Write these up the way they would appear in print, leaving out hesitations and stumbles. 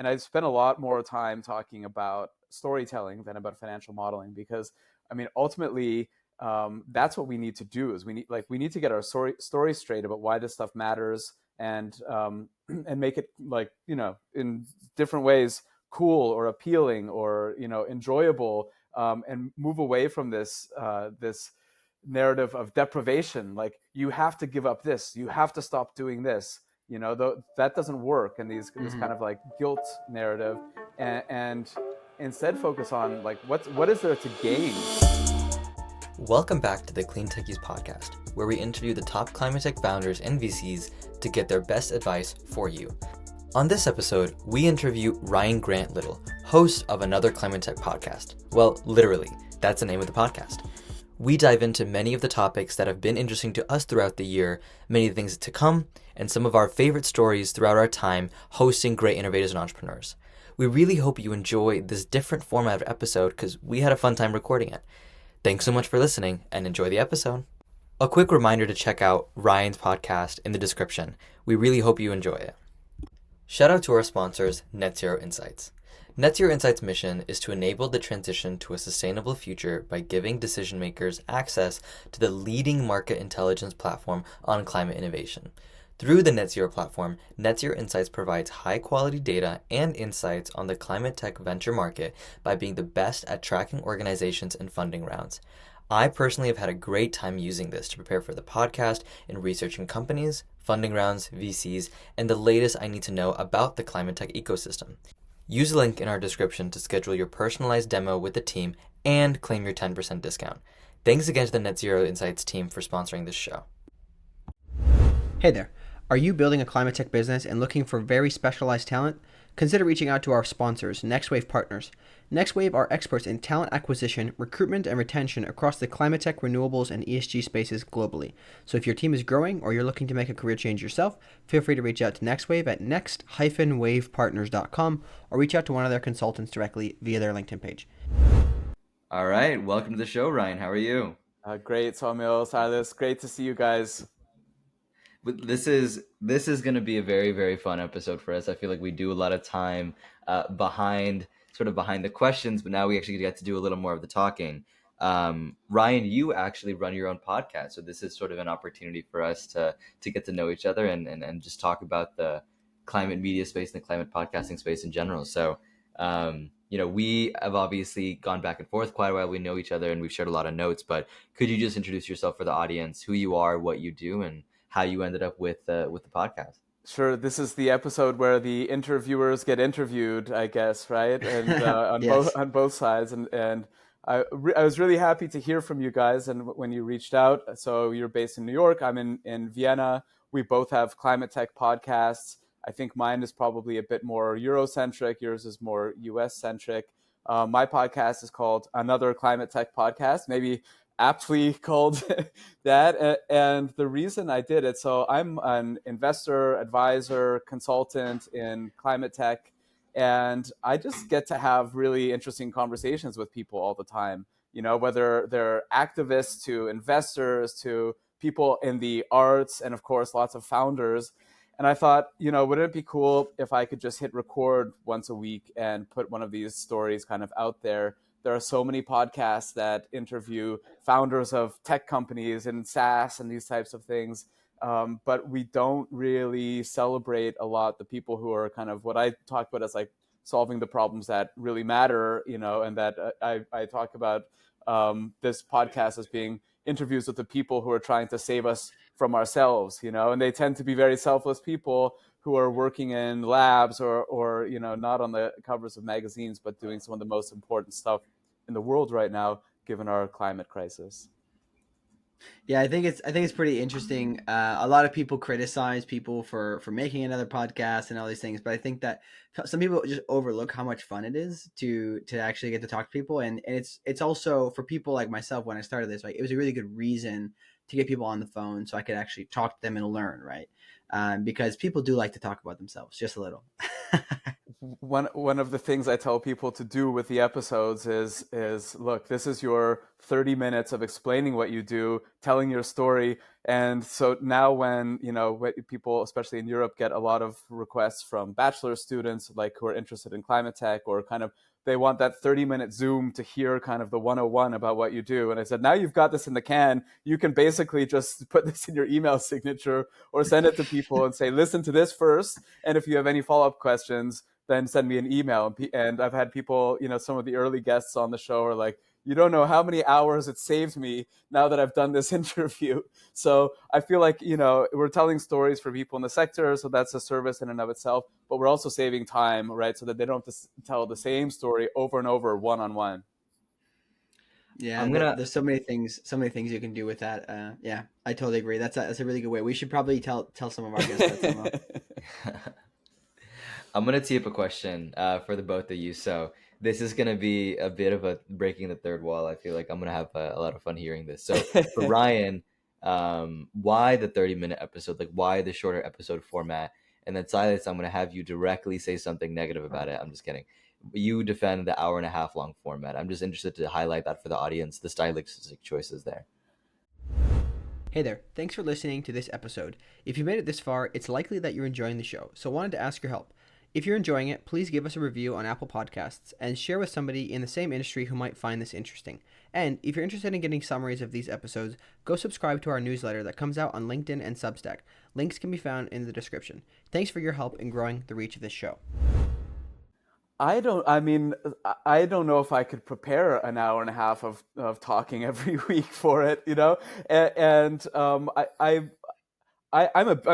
And I spent a lot more time talking about storytelling than about financial modeling, because I mean, ultimately, that's what we need to do. Is we need to get our story straight about why this stuff matters, and make it, like, in different ways, cool or appealing or enjoyable, and move away from this narrative of deprivation. Like, you have to give up this, you have to stop doing this, though that doesn't work, and this kind of like guilt narrative, and instead focus on, like, what is there to gain. Welcome back to the Clean Techies podcast, where we interview the top climate tech founders and VCs to get their best advice for you. On this episode, we interview Ryan Grant Little, host of another climate tech podcast. Well, literally, that's the name of the podcast. We dive into many of the topics that have been interesting to us throughout the year, many of the things to come, and some of our favorite stories throughout our time hosting great innovators and entrepreneurs. We really hope you enjoy this different format of episode because we had a fun time recording it. Thanks so much for listening and enjoy the episode. A quick reminder to check out Ryan's podcast in the description. We really hope you enjoy it. Shout out to our sponsors, Net Zero Insights. Net Zero Insights' mission is to enable the transition to a sustainable future by giving decision makers access to the leading market intelligence platform on climate innovation. Through the Net Zero platform, Net Zero Insights provides high-quality data and insights on the climate tech venture market by being the best at tracking organizations and funding rounds. I personally have had a great time using this to prepare for the podcast and researching companies, funding rounds, VCs, and the latest I need to know about the climate tech ecosystem. Use the link in our description to schedule your personalized demo with the team and claim your 10% discount. Thanks again to the Net Zero Insights team for sponsoring this show. Hey there. Are you building a climate tech business and looking for very specialized talent? Consider reaching out to our sponsors, NextWave Partners. NextWave are experts in talent acquisition, recruitment, and retention across the climate tech, renewables, and ESG spaces globally. So if your team is growing or you're looking to make a career change yourself, feel free to reach out to NextWave at next-wavepartners.com or reach out to one of their consultants directly via their LinkedIn page. All right, welcome to the show, Ryan. How are you? Great, Somil Silas. Great to see you guys. But this is going to be a very, very fun episode for us. I feel like we do a lot of time behind the questions, but now we actually get to do a little more of the talking. Ryan, you actually run your own podcast, so this is sort of an opportunity for us to get to know each other and just talk about the climate media space and the climate podcasting space in general. So, we have obviously gone back and forth quite a while. We know each other and we've shared a lot of notes, but could you just introduce yourself for the audience, who you are, what you do, and how you ended up with the podcast? Sure. This is the episode where the interviewers get interviewed, I guess, right? And Yes. on both sides. And I was really happy to hear from you guys. And when you reached out, so you're based in New York, I'm in Vienna. We both have climate tech podcasts. I think mine is probably a bit more Eurocentric. Yours is more US centric. My podcast is called Another Climate Tech Podcast. Maybe aptly called that. And the reason I did it, so I'm an investor, advisor, consultant in climate tech, and I just get to have really interesting conversations with people all the time, whether they're activists to investors to people in the arts, and of course, lots of founders. And I thought, wouldn't it be cool if I could just hit record once a week and put one of these stories kind of out there? There are so many podcasts that interview founders of tech companies and SaaS and these types of things. But we don't really celebrate a lot the people who are kind of what I talk about as like solving the problems that really matter, and that I talk about this podcast as being interviews with the people who are trying to save us from ourselves, and they tend to be very selfless people who are working in labs or not on the covers of magazines, but doing some of the most important stuff in the world right now, given our climate crisis. Yeah, I think it's pretty interesting. A lot of people criticize people for making another podcast and all these things, but I think that some people just overlook how much fun it is to actually get to talk to people, and it's also for people like myself. When I started this, like, it was a really good reason to get people on the phone so I could actually talk to them and learn, right? Because people do like to talk about themselves just a little. one of the things I tell people to do with the episodes is look, this is your 30 minutes of explaining what you do, telling your story. And so now when, when people, especially in Europe, get a lot of requests from bachelor students like who are interested in climate tech, or kind of they want that 30-minute Zoom to hear kind of the 101 about what you do. And I said, now you've got this in the can, you can basically just put this in your email signature or send it to people and say, listen to this first. And if you have any follow-up questions, then send me an email. And I've had people, some of the early guests on the show are like, you don't know how many hours it saved me now that I've done this interview. So I feel like, we're telling stories for people in the sector. So that's a service in and of itself, but we're also saving time, right? So that they don't have to tell the same story over and over, one-on-one. Yeah, there's so many things you can do with that. Yeah, I totally agree. That's a really good way. We should probably tell some of our guests that as well. I'm gonna tee up a question for the both of you. So this is gonna be a bit of a breaking the third wall. I feel like I'm gonna have a lot of fun hearing this. So for Ryan, why the 30-minute episode? Like, why the shorter episode format? And then Silas, I'm gonna have you directly say something negative about it. I'm just kidding. You defend the hour and a half long format. I'm just interested to highlight that for the audience, the stylistic choices there. Hey there, thanks for listening to this episode. If you made it this far, it's likely that you're enjoying the show, so I wanted to ask your help. If you're enjoying it, please give us a review on Apple Podcasts and share with somebody in the same industry who might find this interesting. And if you're interested in getting summaries of these episodes, go subscribe to our newsletter that comes out on LinkedIn and Substack. Links can be found in the description. Thanks for your help in growing the reach of this show. I don't know if I could prepare an hour and a half of talking every week for it, and I'm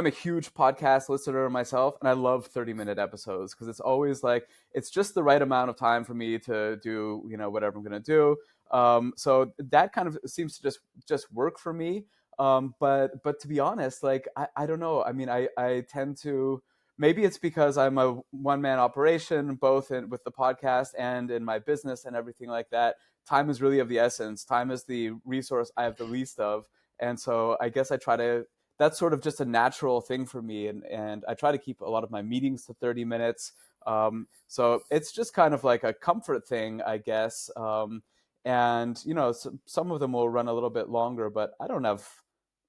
a huge podcast listener myself, and I love 30-minute episodes because it's always like it's just the right amount of time for me to do whatever I'm gonna do. So that kind of seems to just work for me. But to be honest, like I don't know. I mean, I tend to. Maybe it's because I'm a one-man operation, both with the podcast and in my business and everything like that. Time is really of the essence. Time is the resource I have the least of. And so I guess that's sort of just a natural thing for me. And I try to keep a lot of my meetings to 30 minutes. So it's just kind of like a comfort thing, I guess. And, some of them will run a little bit longer, but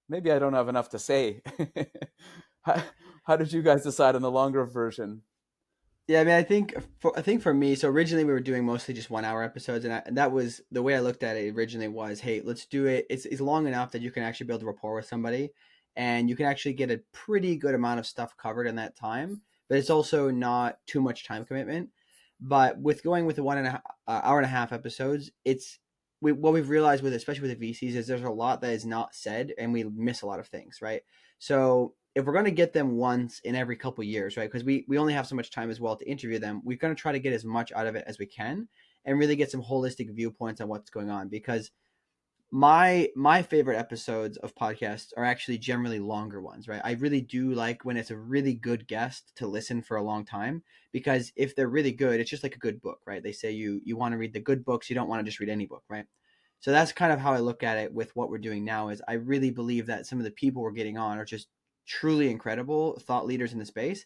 maybe I don't have enough to say. How did you guys decide on the longer version? Yeah, I mean, I think for me, so originally we were doing mostly just 1 hour episodes, and that was the way I looked at it originally was, hey, let's do it. It's long enough that you can actually build a rapport with somebody, and you can actually get a pretty good amount of stuff covered in that time. But it's also not too much time commitment. But with going with the hour and a half episodes, what we've realized with especially with the VCs is there's a lot that is not said, and we miss a lot of things, right? So if we're going to get them once in every couple of years, right? Because we only have so much time as well to interview them. We're going to try to get as much out of it as we can and really get some holistic viewpoints on what's going on. Because my favorite episodes of podcasts are actually generally longer ones, right? I really do like when it's a really good guest to listen for a long time, because if they're really good, it's just like a good book, right? They say you want to read the good books, you don't want to just read any book, right? So that's kind of how I look at it with what we're doing now. Is I really believe that some of the people we're getting on are just truly incredible thought leaders in the space,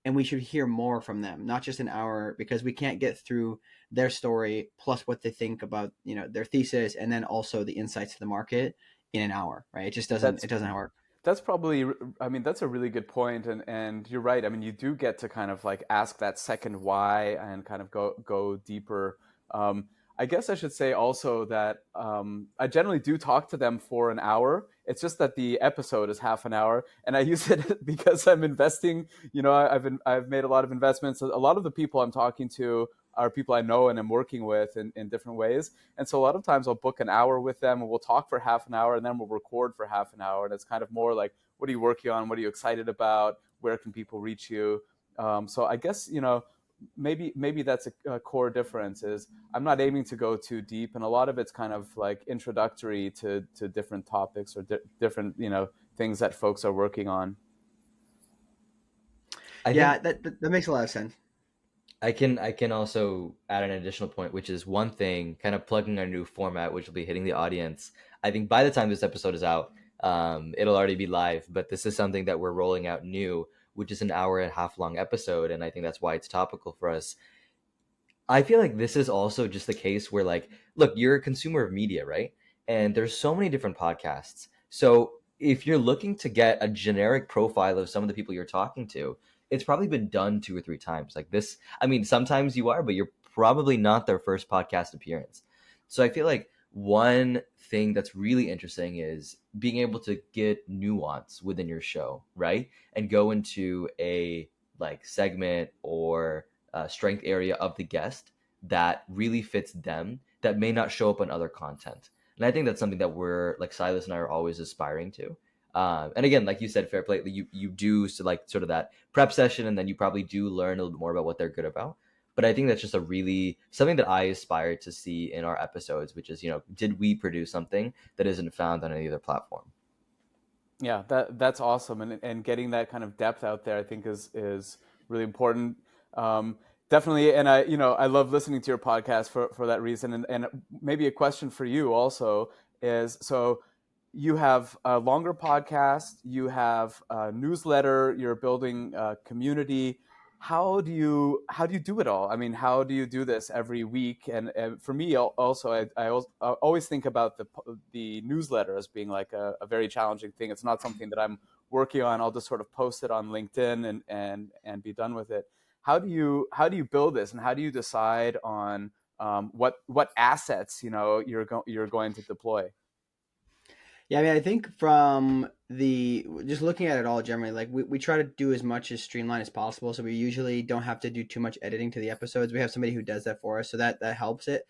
and we should hear more from them, not just an hour, because we can't get through their story plus what they think about their thesis and then also the insights to the market in an hour, right? It just doesn't work. That's probably, I mean, that's a really good point, and you're right. I mean, you do get to kind of like ask that second why and kind of go deeper. I guess I should say also that I generally do talk to them for an hour. It's just that the episode is half an hour, and I use it because I'm investing. I've made a lot of investments. A lot of the people I'm talking to are people I know and I'm working with in different ways. And so a lot of times I'll book an hour with them, and we'll talk for half an hour, and then we'll record for half an hour. And it's kind of more like, what are you working on? What are you excited about? Where can people reach you? So I guess, maybe that's a core difference is I'm not aiming to go too deep, and a lot of it's kind of like introductory to different topics or different things that folks are working on. That makes a lot of sense. I can also add an additional point, which is one thing, kind of plugging our new format, which will be hitting the audience. I think by the time this episode is out, it'll already be live, but this is something that we're rolling out new, which is an hour and a half long episode, and I think that's why it's topical for us. I feel like this is also just the case where, like, look, you're a consumer of media, right? And there's so many different podcasts. So if you're looking to get a generic profile of some of the people you're talking to, it's probably been done 2 or 3 times. Like this, I mean, sometimes you are, but you're probably not their first podcast appearance. So I feel like one thing that's really interesting is being able to get nuance within your show, right? And go into a like segment or strength area of the guest that really fits them that may not show up on other content. And I think that's something that we're like Silas and I are always aspiring to. And again, like you said, fair play. You do so like sort of that prep session, and then you probably do learn a little bit more about what they're good about. But I think that's just a really something that I aspire to see in our episodes, which is, did we produce something that isn't found on any other platform? Yeah, that's awesome, and getting that kind of depth out there, I think is really important. Definitely, and I love listening to your podcast for that reason. And maybe a question for you also is, so you have a longer podcast, you have a newsletter, you're building a community. How do you do it all? I mean, how do you do this every week? And for me also, I always think about the newsletter as being like a very challenging thing. It's not something that I'm working on. I'll just sort of post it on LinkedIn and be done with it. How do you build this, and how do you decide on what assets you're going to deploy? Yeah, I mean, I think from the just looking at it all generally, like we try to do as much as streamline as possible. So we usually don't have to do too much editing to the episodes. We have somebody who does that for us. So that helps it.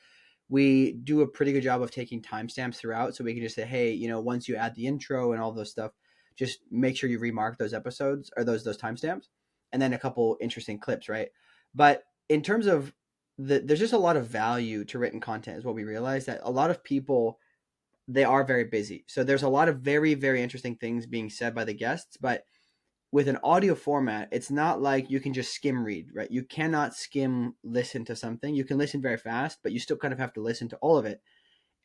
We do a pretty good job of taking timestamps throughout. So we can just say, hey, once you add the intro and all those stuff, just make sure you remark those episodes or those timestamps, and then a couple interesting clips, right? But in terms of there's just a lot of value to written content is what we realize, that a lot of people, they are very busy. So there's a lot of very, very interesting things being said by the guests, but with an audio format, it's not like you can just skim read, right? You cannot skim listen to something. You can listen very fast, but you still kind of have to listen to all of it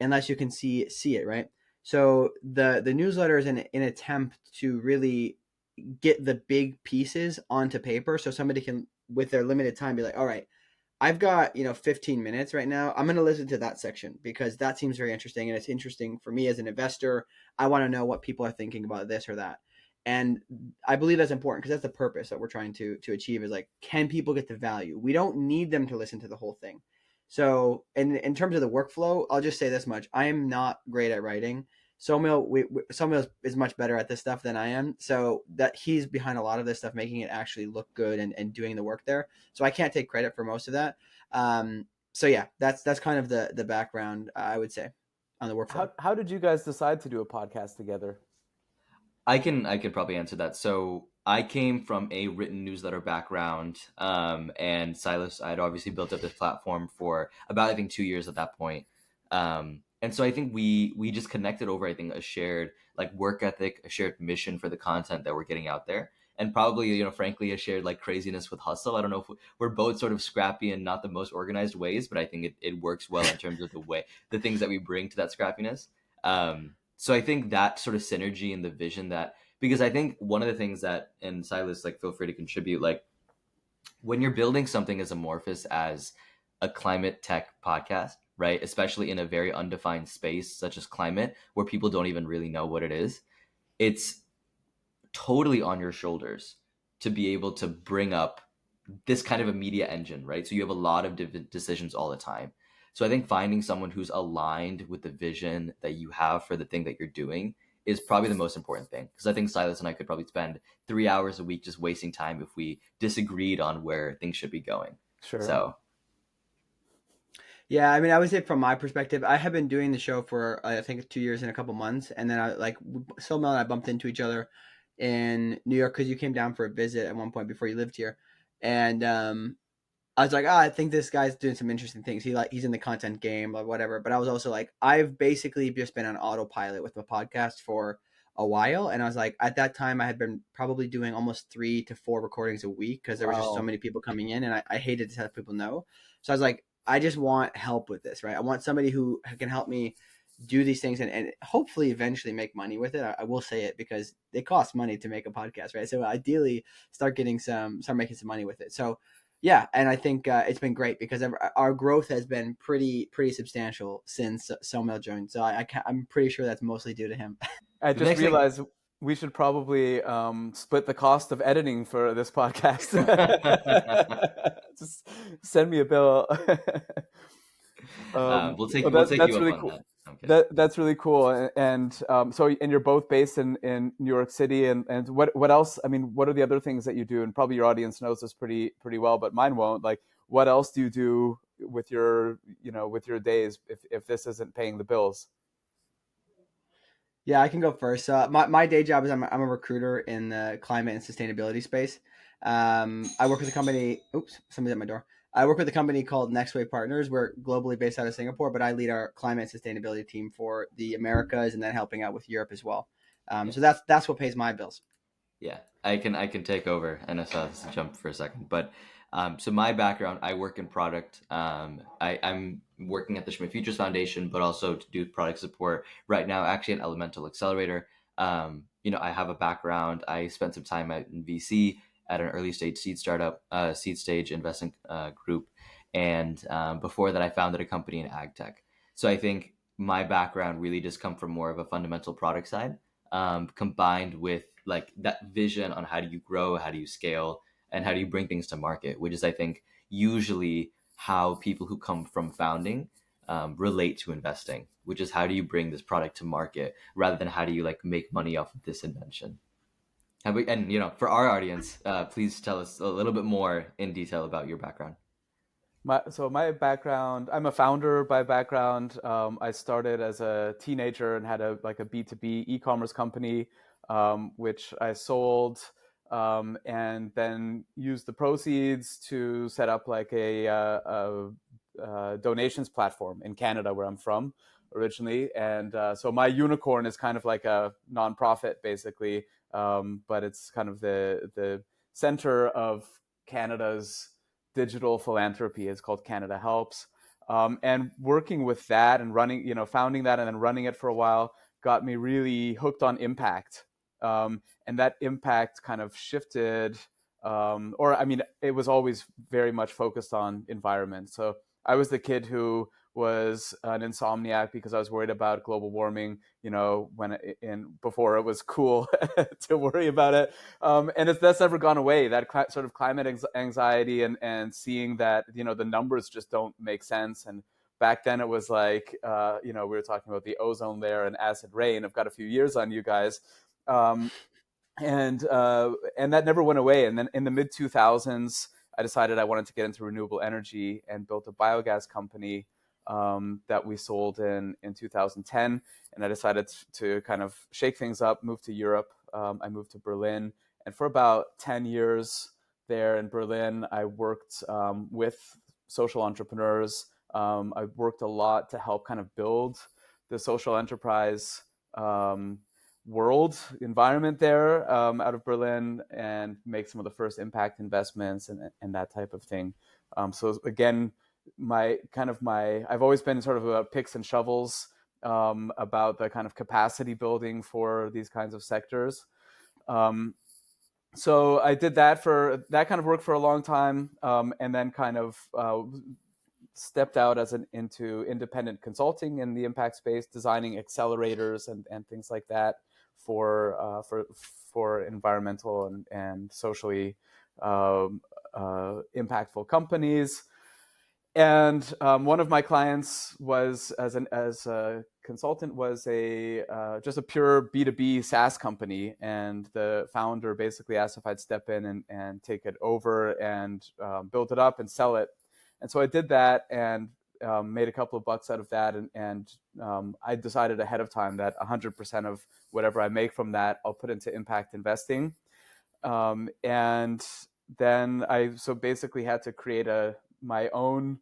unless you can see it, right? So the newsletter is an attempt to really get the big pieces onto paper, so somebody can, with their limited time, be like, all right, I've got 15 minutes right now. I'm going to listen to that section because that seems very interesting, and it's interesting for me as an investor. I want to know what people are thinking about this or that, and I believe that's important because that's the purpose that we're trying to achieve, is like, can people get the value? We don't need them to listen to the whole thing. So in terms of the workflow, I'll just say this much: I am not great at writing. Somil is much better at this stuff than I am, so that he's behind a lot of this stuff, making it actually look good and doing the work there. So I can't take credit for most of that. So yeah, that's kind of the background, I would say, on the workflow. How did you guys decide to do a podcast together? I can probably answer that. So I came from a written newsletter background, and Silas, I had obviously built up this platform for about, I think, 2 years at that point. And so I think we just connected over, I think, a shared like work ethic, a shared mission for the content that we're getting out there, and probably, frankly, a shared like craziness with hustle. I don't know if we're both sort of scrappy and not the most organized ways, but I think it works well in terms of the things that we bring to that scrappiness. So I think that sort of synergy and the vision that, because I think one of the things that, and Silas, like, feel free to contribute, like, when you're building something as amorphous as a climate tech podcast, right? Especially in a very undefined space such as climate, where people don't even really know what it is, it's totally on your shoulders to be able to bring up this kind of a media engine, right? So you have a lot of decisions all the time. So I think finding someone who's aligned with the vision that you have for the thing that you're doing is probably the most important thing. Because I think Silas and I could probably spend 3 hours a week just wasting time if we disagreed on where things should be going. Sure. So Yeah, I mean, I would say from my perspective, I have been doing the show for I think 2 years and a couple months, and then Somel and I bumped into each other in New York because you came down for a visit at one point before you lived here, and I was like, I think this guy's doing some interesting things. He's in the content game or whatever. But I was also like, I've basically just been on autopilot with the podcast for a while, and I was like, at that time, I had been probably doing almost 3 to 4 recordings a week because there was just so Wow. many people coming in, and I hated to have people know. So I was like, I just want help with this, right? I want somebody who can help me do these things and hopefully eventually make money with it. I will say it because it costs money to make a podcast, right? So ideally start making some money with it. So yeah, and I think it's been great because our growth has been pretty substantial since Somil joined. So I'm pretty sure that's mostly due to him. I The just next thing. realized we should probably split the cost of editing for this podcast. Just send me a bill. Well, We'll take you that's up really on cool. that. I'm kidding. That's really cool. And you're both based in New York City. And what else? I mean, what are the other things that you do? And probably your audience knows this pretty well, but mine won't. Like, what else do you do with your with your days if this isn't paying the bills? Yeah, I can go first. My day job is I'm a recruiter in the climate and sustainability space. I work with a company. Oops, somebody's at my door. I work with a company called Next Wave Partners. We're globally based out of Singapore, but I lead our climate and sustainability team for the Americas and then helping out with Europe as well. Yeah. So that's what pays my bills. Yeah, I can take over, and I saw this jump for a second, but so my background, I work in product. I'm working at the Schmidt Futures Foundation, but also to do product support right now, actually at Elemental Accelerator. I have a background. I spent some time in VC at an early stage seed stage investing group, and before that, I founded a company in ag tech. So I think my background really does come from more of a fundamental product side, combined with like that vision on how do you grow, how do you scale, and how do you bring things to market, which is, I think, usually how people who come from founding relate to investing, which is how do you bring this product to market rather than how do you like make money off of this invention. And for our audience, please tell us a little bit more in detail about your background. My background, I'm a founder by background. I started as a teenager and had a B2B e-commerce company, which I sold, and then used the proceeds to set up like a donations platform in Canada, where I'm from originally. And so my unicorn is kind of like a nonprofit, basically, but it's kind of the center of Canada's digital philanthropy. Is called Canada Helps. And working with that and running, founding that and then running it for a while got me really hooked on impact. And that impact kind of shifted, or I mean, it was always very much focused on environment. So I was the kid who was an insomniac because I was worried about global warming, before it was cool to worry about it. And that's never gone away. That sort of climate anxiety and seeing that the numbers just don't make sense. And back then it was like we were talking about the ozone layer and acid rain. I've got a few years on you guys, um, and that never went away. And then in the mid 2000s, I decided I wanted to get into renewable energy and built a biogas company that we sold in 2010. And I decided to kind of shake things up, move to Europe. I moved to Berlin, and for about 10 years there in Berlin, I worked with social entrepreneurs. I worked a lot to help kind of build the social enterprise world environment there, out of Berlin, and make some of the first impact investments and that type of thing. So again, I've always been sort of about picks and shovels, about the kind of capacity building for these kinds of sectors. So I did that kind of work for a long time, and then kind of stepped out into independent consulting in the impact space, designing accelerators and things like that for environmental and socially impactful companies. And one of my clients was, as a consultant, was just a pure B2B SaaS company, and the founder basically asked if I'd step in and take it over and build it up and sell it. And so I did that and made a couple of bucks out of that, and I decided ahead of time that 100% of whatever I make from that I'll put into impact investing. And then I basically had to create my own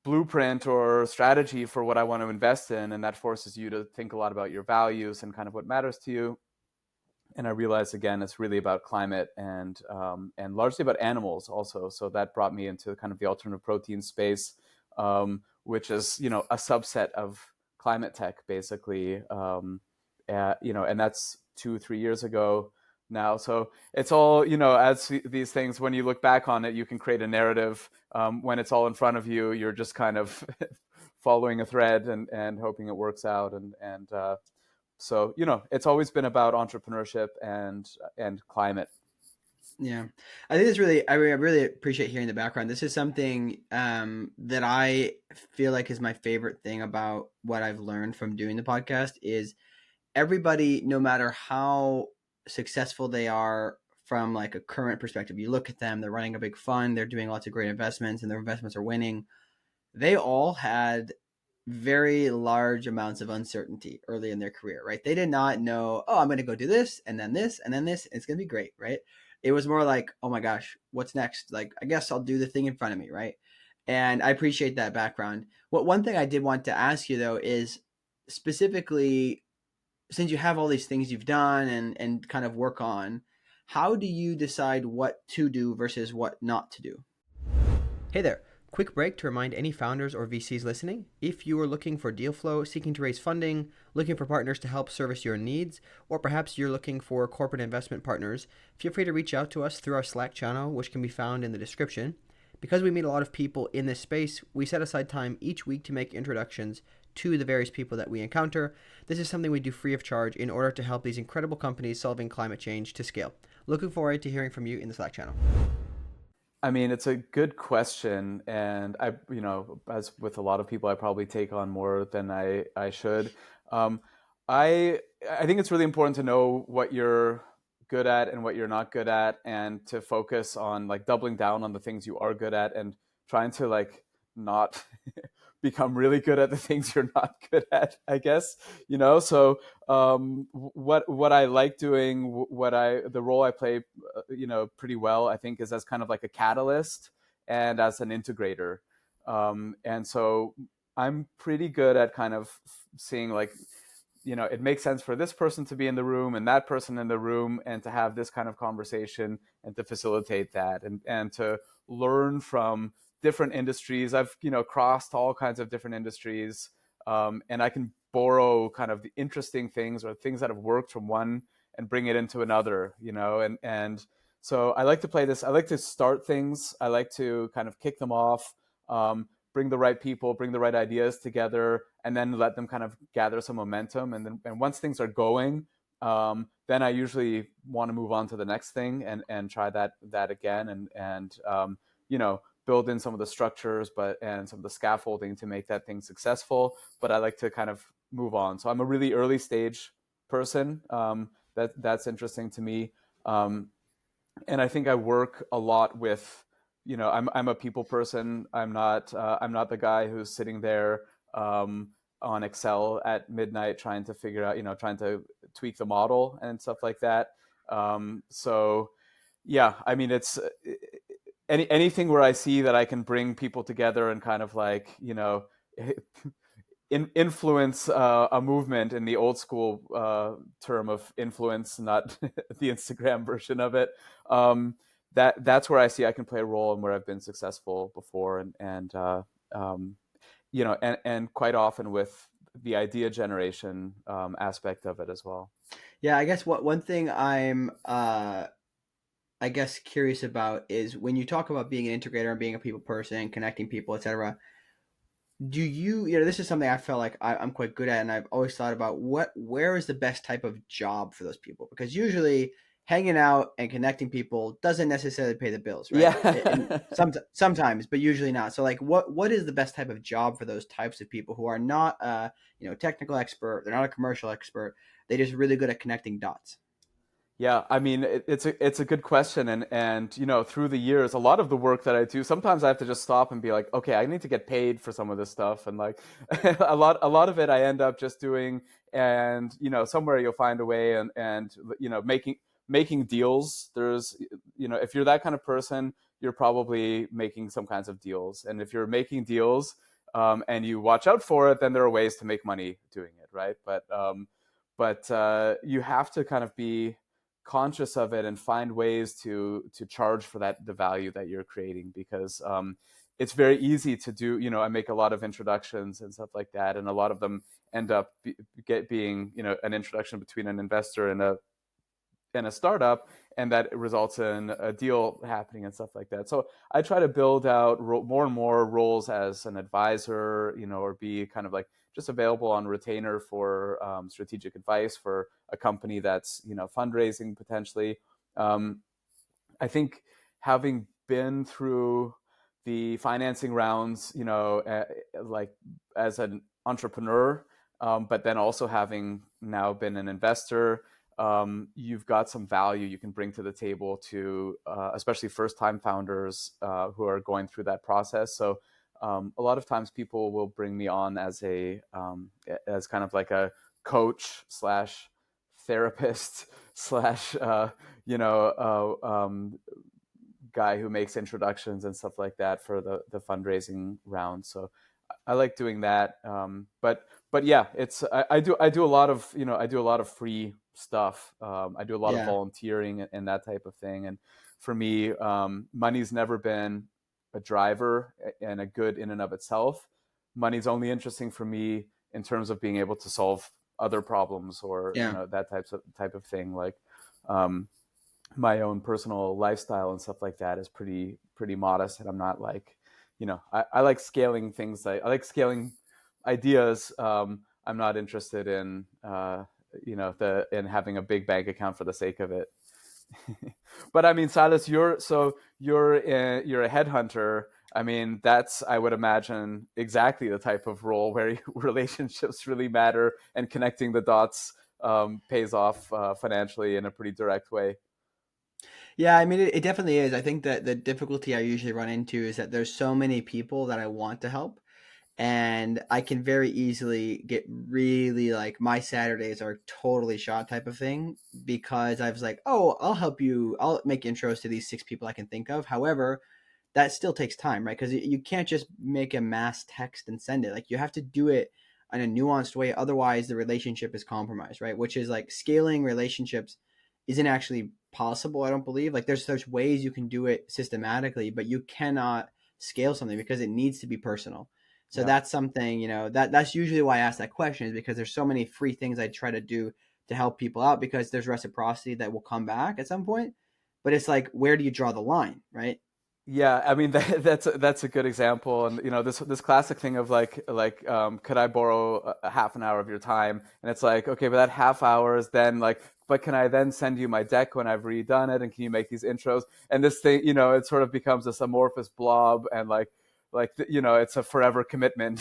blueprint or strategy for what I want to invest in, and that forces you to think a lot about your values and kind of what matters to you. And I realized again, it's really about climate and largely about animals also. So that brought me into kind of the alternative protein space, which is, a subset of climate tech, basically. And that's 2-3 years ago now. So it's all, as these things, when you look back on it, you can create a narrative. When it's all in front of you, you're just kind of following a thread and hoping it works out. So, it's always been about entrepreneurship and climate. Yeah, I think it's really, I really appreciate hearing the background. This is something that I feel like is my favorite thing about what I've learned from doing the podcast is everybody, no matter how successful they are from like a current perspective, you look at them, they're running a big fund, they're doing lots of great investments and their investments are winning. They all had very large amounts of uncertainty early in their career, right? They did not know, oh, I'm going to go do this and then this and then this. And it's going to be great, right? It was more like, oh my gosh, what's next? Like, I guess I'll do the thing in front of me, right? And I appreciate that background. One thing I did want to ask you though is specifically, since you have all these things you've done and kind of work on, how do you decide what to do versus what not to do? Hey there. Quick break to remind any founders or VCs listening, if you are looking for deal flow, seeking to raise funding, looking for partners to help service your needs, or perhaps you're looking for corporate investment partners, feel free to reach out to us through our Slack channel, which can be found in the description. Because we meet a lot of people in this space, we set aside time each week to make introductions to the various people that we encounter. This is something we do free of charge in order to help these incredible companies solving climate change to scale. Looking forward to hearing from you in the Slack channel. I mean, it's a good question, and as with a lot of people, I probably take on more than I should. Um, I think it's really important to know what you're good at and what you're not good at, and to focus on like doubling down on the things you are good at, and trying to like not become really good at the things you're not good at, I guess. So what I like doing, the role I play, pretty well, I think, is as kind of like a catalyst and as an integrator. And so I'm pretty good at kind of seeing like, it makes sense for this person to be in the room and that person in the room, and to have this kind of conversation and to facilitate that, and to learn from different industries. I've, crossed all kinds of different industries, and I can borrow kind of the interesting things or things that have worked from one and bring it into another, and so I like to play this. I like to start things. I like to kind of kick them off, bring the right people, bring the right ideas together, and then let them kind of gather some momentum. And once things are going, then I usually want to move on to the next thing and try that again, and build in some of the structures, and some of the scaffolding to make that thing successful. But I like to kind of move on. So I'm a really early stage person. That's interesting to me. And I think I work a lot with, I'm a people person. I'm not the guy who's sitting there on Excel at midnight trying to figure out, trying to tweak the model and stuff like that. So yeah, I mean, it's anything where I see that I can bring people together and kind of like, influence a movement in the old school term of influence, not the Instagram version of it. That's where I see I can play a role and where I've been successful before, and quite often with the idea generation aspect of it as well. Yeah, I guess one thing I'm I guess curious about is when you talk about being an integrator and being a people person, connecting people, etc. Do you this is something I felt like I'm quite good at, and I've always thought about where is the best type of job for those people? Because usually hanging out and connecting people doesn't necessarily pay the bills, right? Yeah. Sometimes, but usually not. So like, what is the best type of job for those types of people who are not technical expert, they're not a commercial expert, they're just really good at connecting dots? Yeah, I mean, it's a good question, and through the years, a lot of the work that I do, sometimes I have to just stop and be like, okay, I need to get paid for some of this stuff, and like a lot of it I end up just doing, and somewhere you'll find a way, and making deals. There's if you're that kind of person, you're probably making some kinds of deals, and if you're making deals, and you watch out for it, then there are ways to make money doing it, right? But you have to kind of be conscious of it and find ways to charge for the value that you're creating, because it's very easy to do. I make a lot of introductions and stuff like that, and a lot of them end up being an introduction between an investor and a startup, and that results in a deal happening and stuff like that. So I try to build out more and more roles as an advisor, or be kind of like just available on retainer for strategic advice for a company that's fundraising potentially. I think having been through the financing rounds, like as an entrepreneur, but then also having now been an investor, you've got some value you can bring to the table to especially first-time founders who are going through that process. So a lot of times people will bring me on as as kind of like a coach slash therapist slash guy who makes introductions and stuff like that for the fundraising round. So I like doing that. But yeah, I do a lot of free stuff. I do a lot of Yeah. volunteering and that type of thing. And for me, money's never been a driver and a good in and of itself. Money's only interesting for me in terms of being able to solve other problems, or Yeah. that type of thing. Like my own personal lifestyle and stuff like that is pretty modest, and I'm not like, I like scaling things. I like scaling ideas. I'm not interested in in having a big bank account for the sake of it. But I mean, Silas, you're a headhunter. I mean, that's, I would imagine, exactly the type of role where relationships really matter, and connecting the dots pays off financially in a pretty direct way. Yeah, I mean, it definitely is. I think that the difficulty I usually run into is that there's so many people that I want to help, and I can very easily get really like my Saturdays are totally shot type of thing, because I was like, oh, I'll help you. I'll make intros to these 6 people I can think of. However, that still takes time, right? Because you can't just make a mass text and send it. Like, you have to do it in a nuanced way. Otherwise, the relationship is compromised, right? Which is like scaling relationships isn't actually possible. I don't believe. Like, there's ways you can do it systematically, but you cannot scale something because it needs to be personal. So Yeah. that's something, that's usually why I ask that question, is because there's so many free things I try to do to help people out, because there's reciprocity that will come back at some point. But it's like, where do you draw the line, right? Yeah, I mean that's a good example, and this classic thing of could I borrow a half an hour of your time? And it's like, okay, but that half hour is then like, but can I then send you my deck when I've redone it, and can you make these intros? And this thing, it sort of becomes this amorphous blob, and it's a forever commitment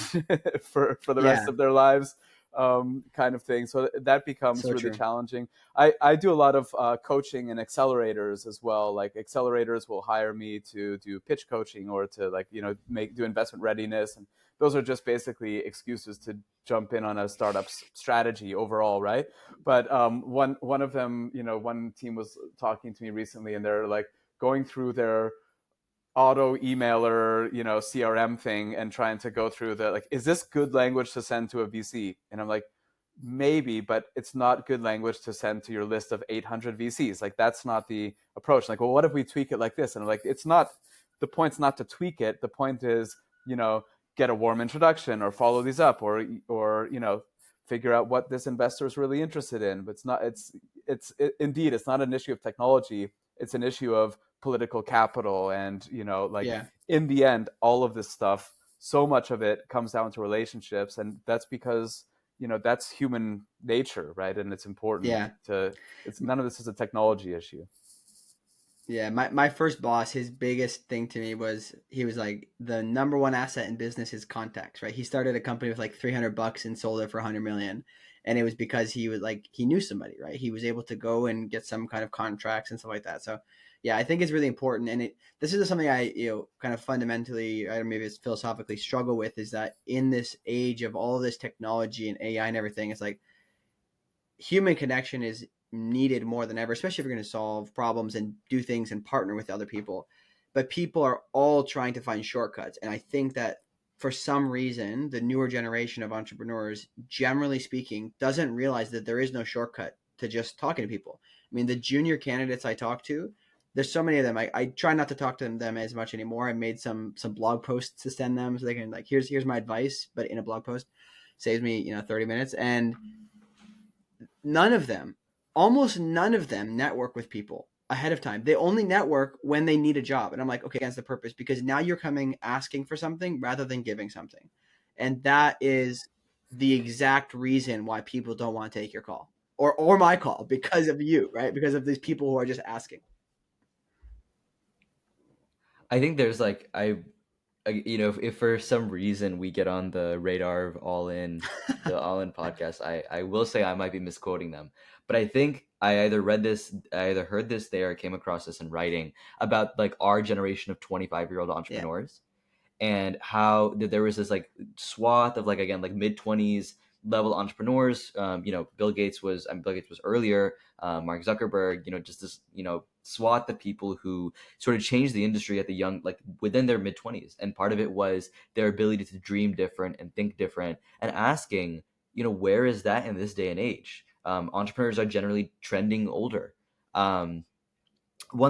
for the rest Yeah, of their lives, kind of thing. So that becomes so really true. challenging. I do a lot of coaching and accelerators as well. Like accelerators will hire me to do pitch coaching, or to do investment readiness, and those are just basically excuses to jump in on a startup's strategy overall, right? But one of them, one team was talking to me recently, and they're like going through their auto emailer, CRM thing, and trying to go through is this good language to send to a VC? And I'm like, maybe, but it's not good language to send to your list of 800 VCs. Like, that's not the approach. Like, well, what if we tweak it like this? And I'm like, it's not, the point's not to tweak it. The point is, get a warm introduction, or follow these up, or figure out what this investor is really interested in. But indeed, it's not an issue of technology. It's an issue of political capital. And, Yeah, in the end, all of this stuff, so much of it comes down to relationships. And that's because, that's human nature, right? And it's important yeah. it's none of this is a technology issue. Yeah, my first boss, his biggest thing to me was, he was like, the number one asset in business is contacts, right? He started a company with like $300 and sold it for 100 million. And it was because he was like, he knew somebody, right? He was able to go and get some kind of contracts and stuff like that. So yeah, I think it's really important. And this is something I, kind of fundamentally, or maybe it's philosophically struggle with, is that in this age of all this technology and AI and everything, it's like, human connection is needed more than ever, especially if you're going to solve problems and do things and partner with other people. But people are all trying to find shortcuts. And I think that for some reason, the newer generation of entrepreneurs, generally speaking, doesn't realize that there is no shortcut to just talking to people. I mean, the junior candidates I talk to, there's so many of them. I try not to talk to them as much anymore. I made some blog posts to send them so they can, like, here's my advice, but in a blog post. Saves me 30 minutes. And none of them, almost none of them, network with people ahead of time. They only network when they need a job. And I'm like, okay, that's the purpose, because now you're coming asking for something rather than giving something. And that is the exact reason why people don't want to take your call or my call, because of you, right? Because of these people who are just asking. I think there's like if for some reason we get on the radar of the All In podcast, I will say I might be misquoting them, but I think I either heard this there or came across this in writing about like our generation of 25-year-old Yeah. entrepreneurs, and how there was this like swath of like, again, like mid-20s level entrepreneurs. Bill Gates was earlier, Mark Zuckerberg, just this swath of people who sort of changed the industry at the young, like within their mid-20s, and part of it was their ability to dream different and think different, and asking, where is that in this day and age? Entrepreneurs are generally trending older. One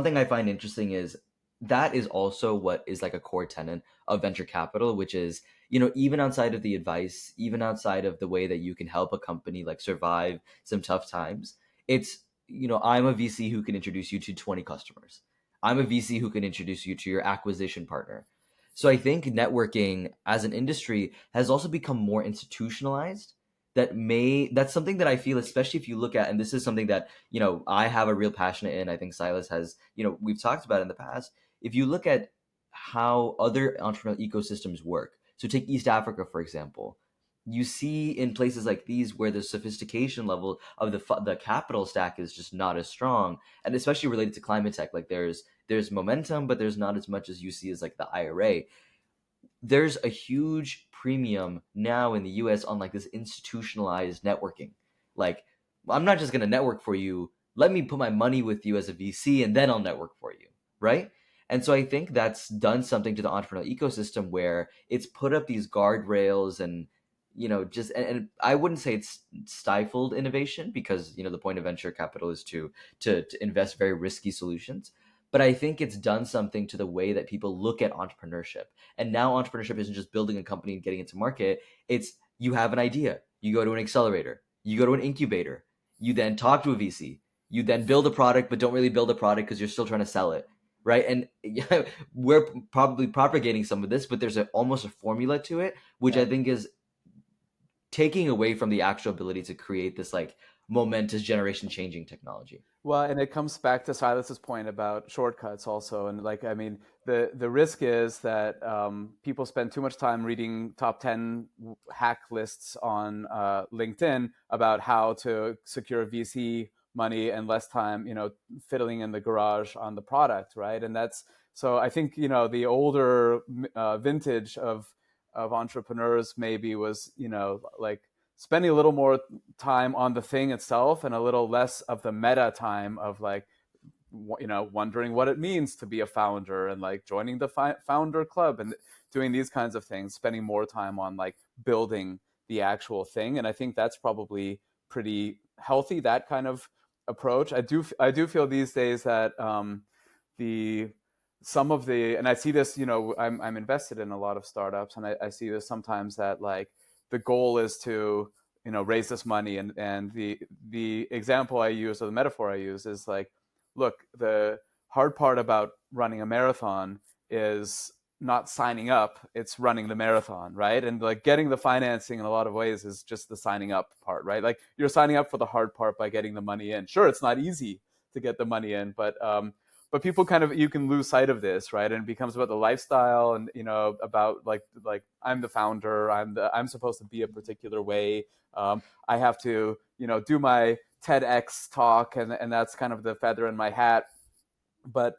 thing I find interesting is that is also what is like a core tenet of venture capital, which is, even outside of the advice, even outside of the way that you can help a company like survive some tough times, it's, I'm a VC who can introduce you to 20 customers. I'm a VC who can introduce you to your acquisition partner. So I think networking as an industry has also become more institutionalized. That's something that I feel, especially if you look at, and this is something that, I have a real passion in, I think Silas has, we've talked about in the past. If you look at how other entrepreneurial ecosystems work, so take East Africa, for example, you see in places like these where the sophistication level of the capital stack is just not as strong, and especially related to climate tech, like there's momentum, but there's not as much as you see as like the IRA. There's a huge premium now in the US on like this institutionalized networking. Like, I'm not just going to network for you. Let me put my money with you as a VC and then I'll network for you. Right. And so I think that's done something to the entrepreneurial ecosystem where it's put up these guardrails and, and I wouldn't say it's stifled innovation, because, the point of venture capital is to invest very risky solutions. But I think it's done something to the way that people look at entrepreneurship. And now entrepreneurship isn't just building a company and getting into market. It's, you have an idea, you go to an accelerator, you go to an incubator, you then talk to a VC, you then build a product, but don't really build a product because you're still trying to sell it, right? And we're probably propagating some of this, but there's almost a formula to it, which I think is taking away from the actual ability to create this like momentous generation changing technology. Well, and it comes back to Silas's point about shortcuts also. And like, I mean, the risk is that people spend too much time reading top 10 hack lists on LinkedIn about how to secure VC money, and less time, fiddling in the garage on the product, right? And that's, so I think, the older vintage of entrepreneurs maybe was, like spending a little more time on the thing itself and a little less of the meta time of like, wondering what it means to be a founder, and like joining the founder club and doing these kinds of things, spending more time on like building the actual thing. And I think that's probably pretty healthy, that kind of approach. I do feel these days that the some of the, and I see this, I'm invested in a lot of startups, and I see this sometimes that like the goal is to raise this money, and the example I use, or the metaphor I use, is like, look, the hard part about running a marathon is not signing up, it's running the marathon, right? And like getting the financing in a lot of ways is just the signing up part, right? Like you're signing up for the hard part by getting the money in. Sure, it's not easy to get the money in, but people kind of, you can lose sight of this, right? And it becomes about the lifestyle, and about like I'm the founder, I'm supposed to be a particular way. I have to do my TEDx talk, and that's kind of the feather in my hat. But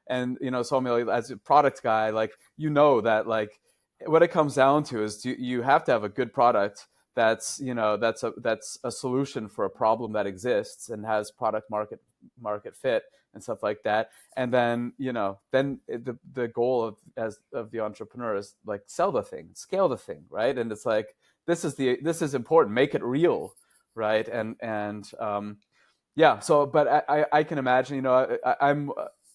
and Somil, as a product guy, like that like what it comes down to is you have to have a good product that's that's a solution for a problem that exists and has product market fit and stuff like that. And then then the goal of the entrepreneur is like sell the thing, scale the thing, right? And it's like this is important, make it real, right? And Yeah. So, but I can imagine,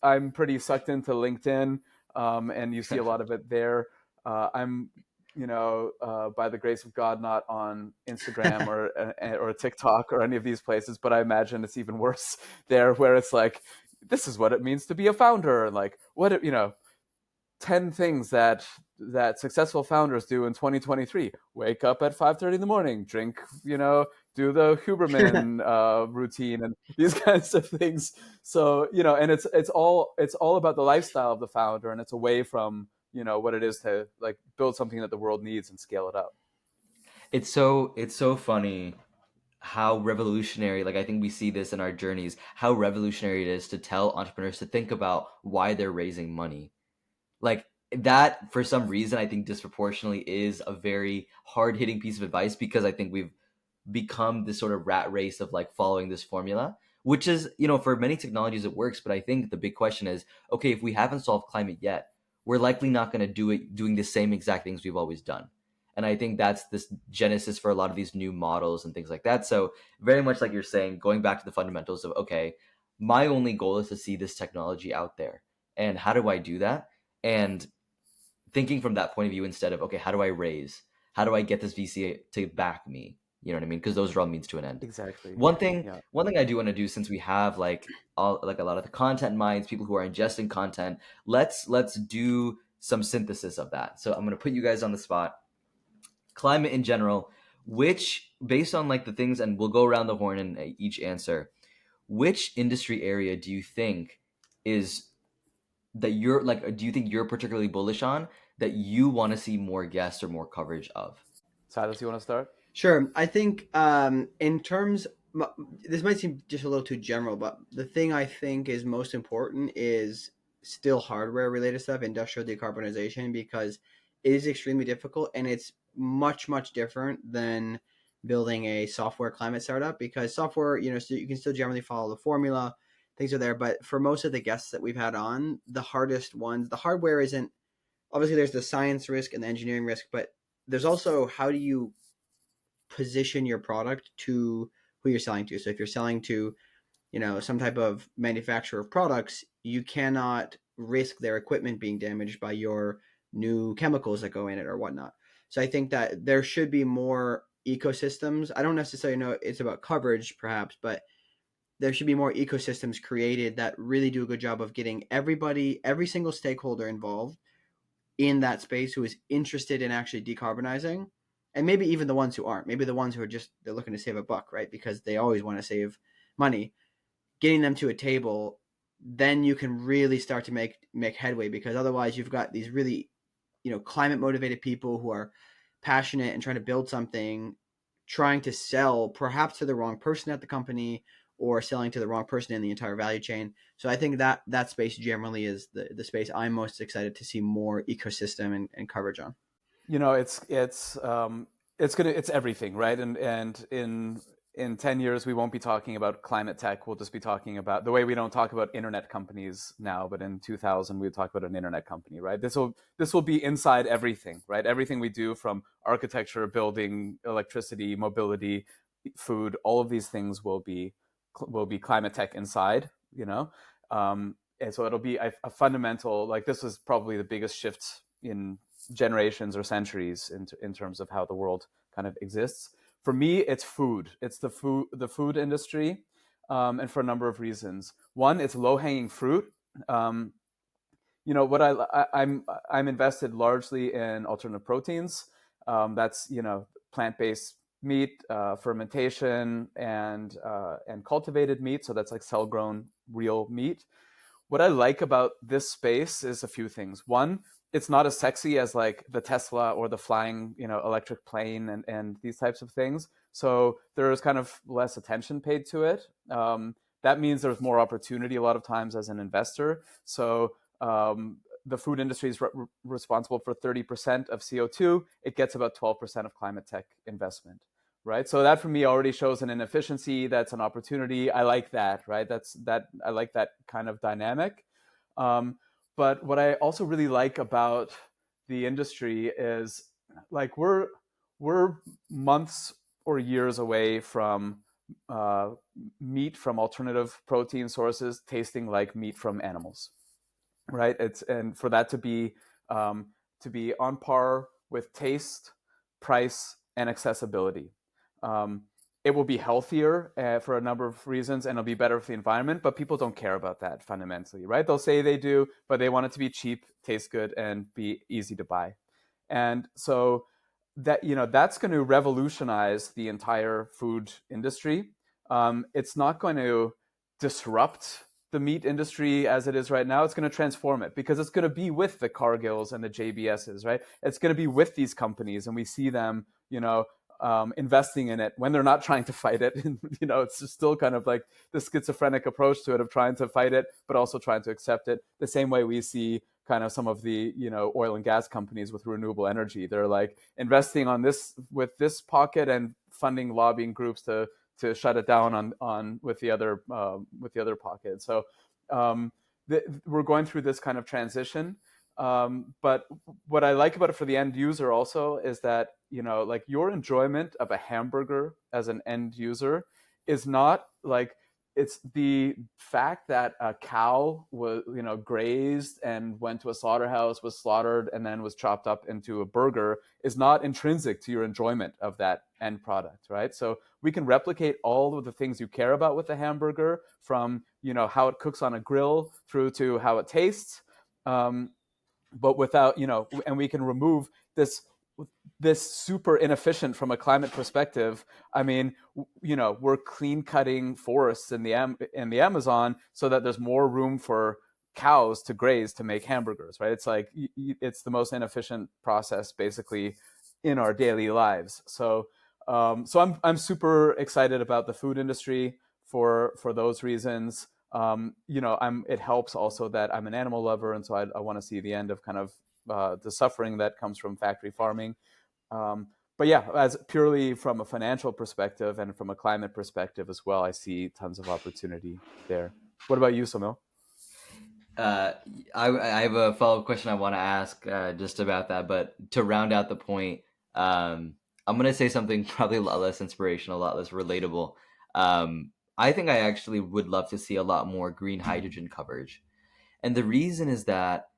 I'm pretty sucked into LinkedIn, and you see a lot of it there. I'm, by the grace of God, not on Instagram or TikTok or any of these places, but I imagine it's even worse there, where it's like, this is what it means to be a founder, and like, 10 things that successful founders do in 2023: wake up at 5:30 in the morning, drink, do the Huberman routine, and these kinds of things. So, and it's all about the lifestyle of the founder, and it's away from, what it is to like build something that the world needs and scale it up. It's so funny how revolutionary, like I think we see this in our journeys, how revolutionary it is to tell entrepreneurs to think about why they're raising money. Like that, for some reason, I think disproportionately is a very hard hitting piece of advice, because I think we've become this sort of rat race of like following this formula, which is, for many technologies it works. But I think the big question is, okay, if we haven't solved climate yet, we're likely not going to do it doing the same exact things we've always done. And I think that's this genesis for a lot of these new models and things like that. So very much like you're saying, going back to the fundamentals of, okay, my only goal is to see this technology out there. And how do I do that? And thinking from that point of view, instead of, okay, how do I raise? How do I get this VC to back me? You know what I mean? Because those are all means to an end. Exactly. One thing, Yeah. one thing I do want to do, since we have like a lot of the content minds, people who are ingesting content, let's do some synthesis of that. So I'm going to put you guys on the spot. Climate in general, which, based on like the things, and we'll go around the horn and each answer, which industry area do you think is that you're like, do you think you're particularly bullish on, that you want to see more guests or more coverage of? Silas, you want to start? Sure. I think in terms, this might seem just a little too general, but the thing I think is most important is still hardware related stuff, industrial decarbonization, because it is extremely difficult and it's much, much different than building a software climate startup, because software, so you can still generally follow the formula, things are there. But for most of the guests that we've had on, the hardest ones, the hardware isn't, obviously there's the science risk and the engineering risk, but there's also how do you position your product to who you're selling to. So if you're selling to, some type of manufacturer of products, you cannot risk their equipment being damaged by your new chemicals that go in it or whatnot. So I think that there should be more ecosystems. I don't necessarily know it's about coverage perhaps, but there should be more ecosystems created that really do a good job of getting everybody, every single stakeholder involved in that space who is interested in actually decarbonizing, and maybe even the ones who aren't, maybe the ones who are just, they're looking to save a buck, right, because they always want to save money, getting them to a table, then you can really start to make headway, because otherwise you've got these really, climate motivated people who are passionate and trying to build something, trying to sell perhaps to the wrong person at the company, or selling to the wrong person in the entire value chain. So I think that space generally is the space I'm most excited to see more ecosystem and coverage on. It's everything, right? And in 10 years we won't be talking about climate tech. We'll just be talking about the way we don't talk about internet companies now, but in 2000 we would talk about an internet company, right? This will be inside everything, right? Everything we do, from architecture, building, electricity, mobility, food, all of these things will be climate tech inside, and so it'll be a fundamental, like, this is probably the biggest shift in generations or centuries in terms of how the world kind of exists. For me, it's food. It's the food industry, and for a number of reasons. One, it's low hanging fruit. Um, what I'm invested largely in alternative proteins. That's plant based meat, fermentation, and cultivated meat. So that's like cell grown real meat. What I like about this space is a few things. One, it's not as sexy as like the Tesla or the flying, electric plane and these types of things. So there's kind of less attention paid to it. That means there's more opportunity a lot of times as an investor. So the food industry is responsible for 30% of CO2. It gets about 12% of climate tech investment, right? So that for me already shows an inefficiency. That's an opportunity. I like that, right? I like that kind of dynamic. Um, but what I also really like about the industry is, like, we're months or years away from meat from alternative protein sources tasting like meat from animals, right? And for that to be on par with taste, price, and accessibility. Um, it will be healthier for a number of reasons, and it'll be better for the environment. But people don't care about that fundamentally, right? They'll say they do, but they want it to be cheap, taste good, and be easy to buy. And so that that's going to revolutionize the entire food industry. It's not going to disrupt the meat industry as it is right now. It's going to transform it because it's going to be with the Cargills and the JBSs, right? It's going to be with these companies, and we see them, investing in it when they're not trying to fight it. It's just still kind of like the schizophrenic approach to it of trying to fight it, but also trying to accept it. The same way we see kind of some of the oil and gas companies with renewable energy. They're like investing on this with this pocket and funding lobbying groups to shut it down on with the other pocket. So we're going through this kind of transition. But what I like about it for the end user also is that like your enjoyment of a hamburger as an end user is not like it's the fact that a cow was grazed and went to a slaughterhouse, was slaughtered, and then was chopped up into a burger is not intrinsic to your enjoyment of that end product, right? So we can replicate all of the things you care about with a hamburger, from how it cooks on a grill through to how it tastes, but without and we can remove this super inefficient from a climate perspective. I mean, we're clean cutting forests in the Amazon so that there's more room for cows to graze to make hamburgers, right? It's like it's the most inefficient process basically in our daily lives. So I'm super excited about the food industry for those reasons. It helps also that I'm an animal lover, and so I want to see the end of kind of the suffering that comes from factory farming. But yeah, as purely from a financial perspective and from a climate perspective as well, I see tons of opportunity there. What about you, Somil? I have a follow-up question I want to ask just about that, but to round out the point, I'm going to say something probably a lot less inspirational, a lot less relatable. I think I actually would love to see a lot more green hydrogen coverage. And the reason is that,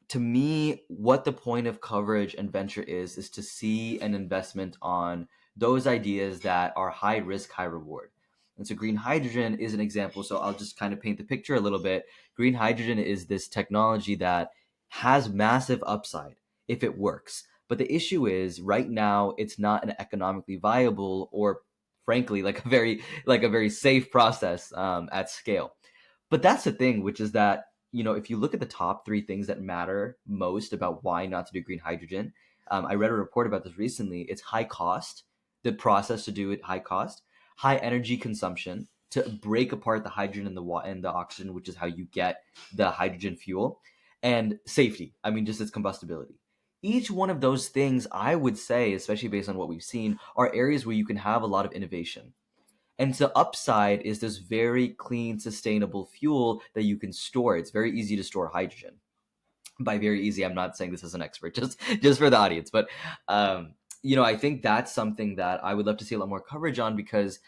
to me, what the point of coverage and venture is to see an investment on those ideas that are high risk, high reward. And so green hydrogen is an example. So I'll just kind of paint the picture a little bit. Green hydrogen is this technology that has massive upside if it works. But the issue is right now it's not an economically viable, or frankly, like a very safe process at scale. But that's the thing, which is that, if you look at the top three things that matter most about why not to do green hydrogen, I read a report about this recently. It's high cost, the process to do it, high cost, high energy consumption to break apart the hydrogen and the oxygen, which is how you get the hydrogen fuel, and safety. I mean, just its combustibility. Each one of those things, I would say, especially based on what we've seen, are areas where you can have a lot of innovation. And the upside is this very clean, sustainable fuel that you can store. It's very easy to store hydrogen. By very easy, I'm not saying this as an expert, just for the audience. But I think that's something that I would love to see a lot more coverage on, because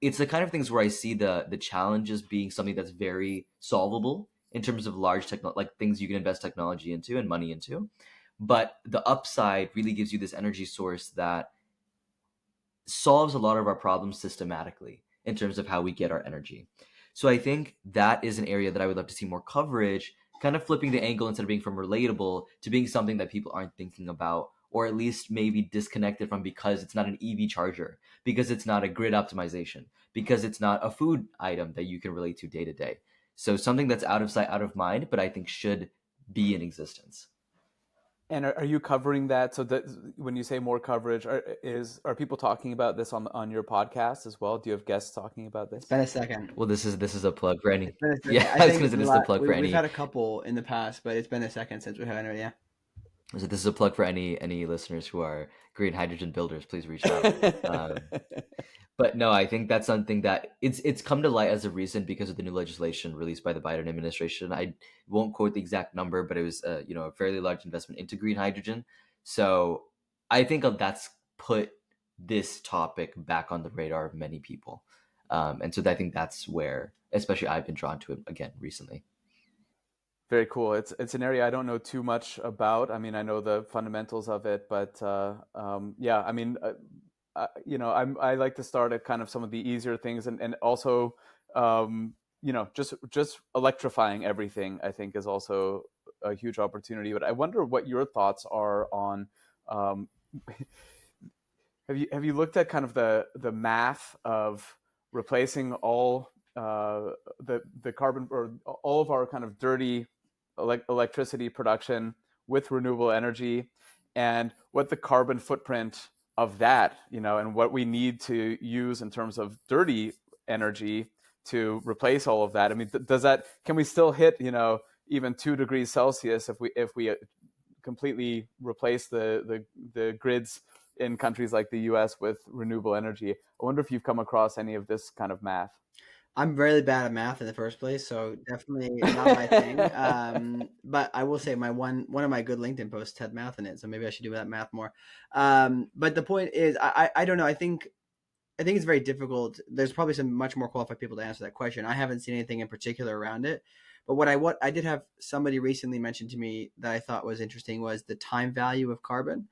it's the kind of things where I see the challenges being something that's very solvable in terms of large like things you can invest technology into and money into. But the upside really gives you this energy source that solves a lot of our problems systematically in terms of how we get our energy. So I think that is an area that I would love to see more coverage, kind of flipping the angle instead of being from relatable to being something that people aren't thinking about, or at least maybe disconnected from, because it's not an EV charger, because it's not a grid optimization, because it's not a food item that you can relate to day to day. So something that's out of sight, out of mind, but I think should be in existence. And are you covering that? So that when you say more coverage, are people talking about this on your podcast as well? Do you have guests talking about this? It's been a second. Well, this is a plug for any. It's been a second. Yeah, I I was think gonna say this is a plug for we've any. had a couple in the past, but it's been a second since we had it. Yeah. So this is a plug for any listeners who are green hydrogen builders. Please reach out. But no, I think that's something that it's come to light as a reason because of the new legislation released by the Biden administration. I won't quote the exact number, but it was a fairly large investment into green hydrogen. So I think that's put this topic back on the radar of many people. And so I think that's where, especially, I've been drawn to it again recently. Very cool. It's an area I don't know too much about. I mean, I know the fundamentals of it, but yeah, I mean, I like to start at kind of some of the easier things, and also, just electrifying everything, I think, is also a huge opportunity. But I wonder what your thoughts are on. Um, have you looked at kind of the math of replacing all the carbon, or all of our kind of dirty electricity production with renewable energy, and what the carbon footprint of that, and what we need to use in terms of dirty energy to replace all of that? I mean, can we still hit, even 2 degrees Celsius if we completely replace the grids in countries like the US with renewable energy? I wonder if you've come across any of this kind of math. I'm really bad at math in the first place, so definitely not my thing. But I will say one of my good LinkedIn posts had math in it, so maybe I should do that math more. But the point is, I don't know. I think it's very difficult. There's probably some much more qualified people to answer that question. I haven't seen anything in particular around it. But what I did have somebody recently mention to me that I thought was interesting was the time value of carbon.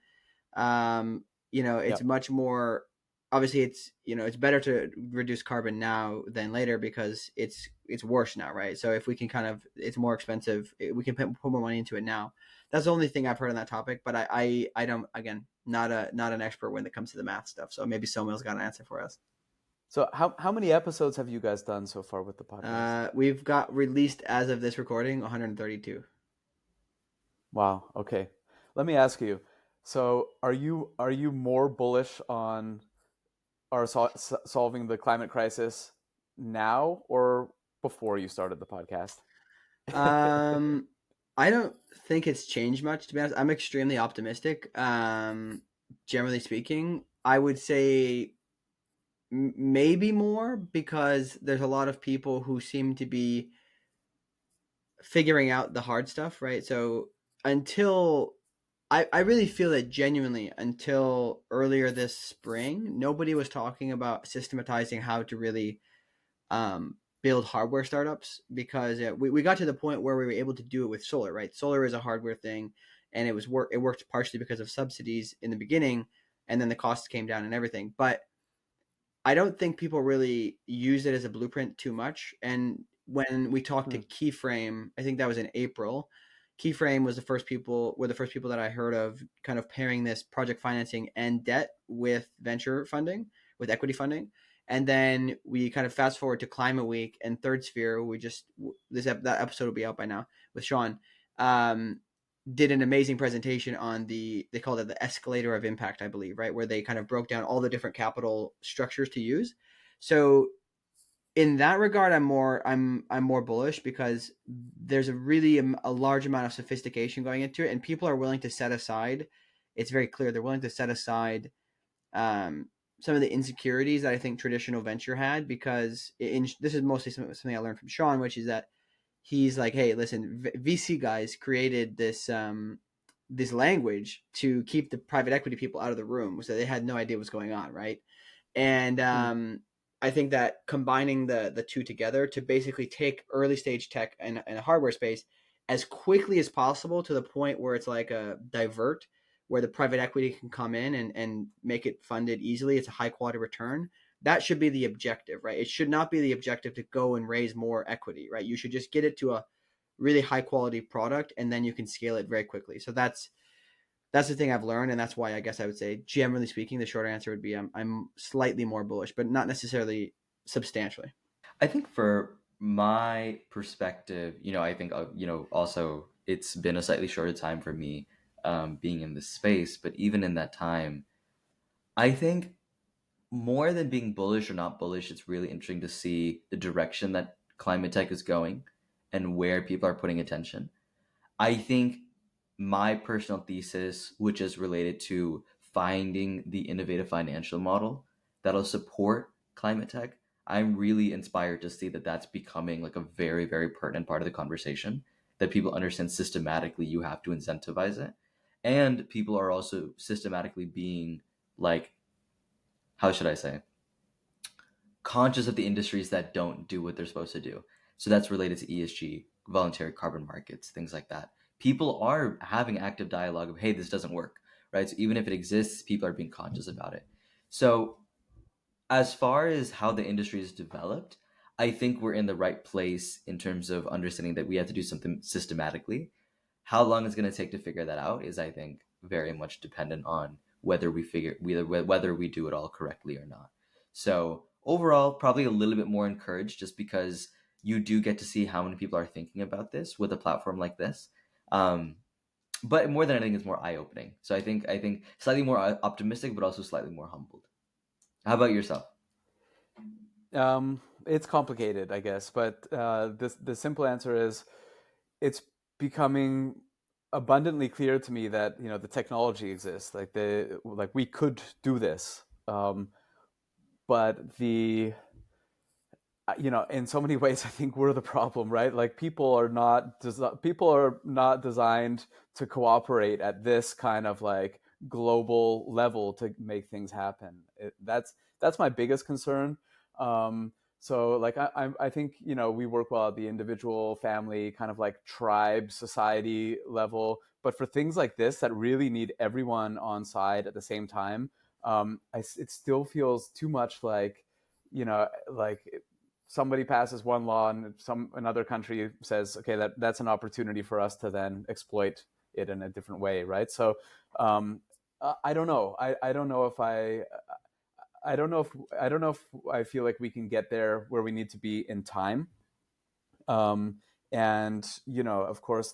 Yeah. It's much more, obviously it's better to reduce carbon now than later because it's worse now, right? So if we can it's more expensive, we can put more money into it now. That's the only thing I've heard on that topic, but I don't, again, not an expert when it comes to the math stuff. So maybe Somil's got an answer for us. So how many episodes have you guys done so far with the podcast? We've got released as of this recording 132. Wow. Okay. Let me ask you. So are you more bullish on our solving the climate crisis now, or before you started the podcast? Um, I don't think it's changed much, to be honest. I'm extremely optimistic. Generally speaking, I would say maybe more because there's a lot of people who seem to be figuring out the hard stuff, right? So until I really feel that genuinely until earlier this spring, nobody was talking about systematizing how to really build hardware startups because we got to the point where we were able to do it with solar, right? Solar is a hardware thing, and it worked partially because of subsidies in the beginning, and then the costs came down and everything. But I don't think people really use it as a blueprint too much. And when we talked to Hmm. Keyframe, I think that was in April. Keyframe was were the first people that I heard of kind of pairing this project financing and debt with venture funding, with equity funding. And then we kind of fast forward to Climate Week and Third Sphere. That episode will be out by now with Sean. Um, did an amazing presentation on they called it the escalator of impact, I believe, right, where they kind of broke down all the different capital structures to use. So in that regard, I'm more bullish because there's a large amount of sophistication going into it, and people are willing to set aside. It's very clear they're willing to set aside um, some of the insecurities that I think traditional venture had because this is mostly something I learned from Sean, which is that he's like, hey, listen, VC guys created this language to keep the private equity people out of the room, so they had no idea what's going on, right? And Hmm. I think that combining the two together to basically take early stage tech and a hardware space as quickly as possible to the point where it's like a divert where the private equity can come in and make it funded easily. It's a high quality return. That should be the objective, right? It should not be the objective to go and raise more equity, right? You should just get it to a really high quality product and then you can scale it very quickly. So that's the thing I've learned, and that's why I guess I would say, generally speaking, the short answer would be I'm slightly more bullish, but not necessarily substantially. I think for my perspective, I think, also it's been a slightly shorter time for me being in this space, but even in that time, I think more than being bullish or not bullish, it's really interesting to see the direction that climate tech is going and where people are putting attention. I think my personal thesis, which is related to finding the innovative financial model that'll support climate tech, I'm really inspired to see that that's becoming like a very, very pertinent part of the conversation, that people understand systematically you have to incentivize it. And people are also systematically being like how should I say, conscious of the industries that don't do what they're supposed to do. So that's related to ESG, voluntary carbon markets, things like that. People are having active dialogue of, hey, this doesn't work, right? So even if it exists, people are being conscious about it. So as far as how the industry is developed, I think we're in the right place in terms of understanding that we have to do something systematically. How long it's going to take to figure that out is, I think, very much dependent on whether we do it all correctly or not. So overall, probably a little bit more encouraged, just because you do get to see how many people are thinking about this with a platform like this. Um, but more than anything, it's more eye opening. So I think slightly more optimistic, but also slightly more humbled. How about yourself? It's complicated, I guess, but the simple answer is it's becoming abundantly clear to me that the technology exists, like we could do this, but the in so many ways I think we're the problem, right? Like people are not designed to cooperate at this kind of like global level to make things happen. That's my biggest concern. So like I think we work well at the individual, family, kind of like tribe, society level, but for things like this that really need everyone on side at the same time, it still feels too much like like somebody passes one law and another country says, okay, that's an opportunity for us to then exploit it in a different way, right? So I don't know. I don't know if I don't know if I feel like we can get there where we need to be in time. And of course,